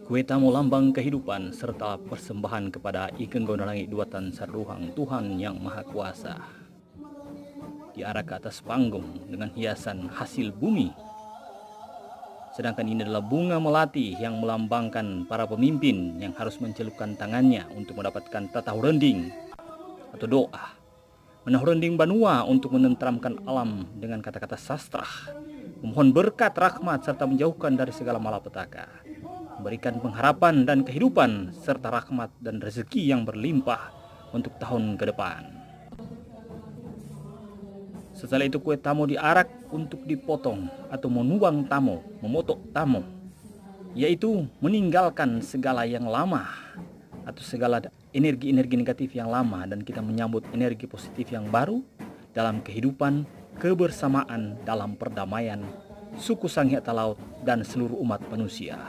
Kue tamu lambang kehidupan serta persembahan kepada Ikeng Gondalangi Duatan Saruhang Tuhan Yang Maha Kuasa. Diarak ke atas panggung dengan hiasan hasil bumi. Sedangkan ini adalah bunga melati yang melambangkan para pemimpin yang harus mencelupkan tangannya untuk mendapatkan tatau rending atau doa. Menahu rending banua untuk menenteramkan alam dengan kata-kata sastra. Memohon berkat, rahmat, serta menjauhkan dari segala malapetaka. Memberikan pengharapan dan kehidupan serta rahmat dan rezeki yang berlimpah untuk tahun ke depan. Setelah itu kue tamu diarak untuk dipotong atau menuang tamu, memotok tamu, yaitu meninggalkan segala yang lama atau segala energi-energi negatif yang lama dan kita menyambut energi positif yang baru dalam kehidupan kebersamaan dalam perdamaian suku Sanghyata Laut dan seluruh umat manusia.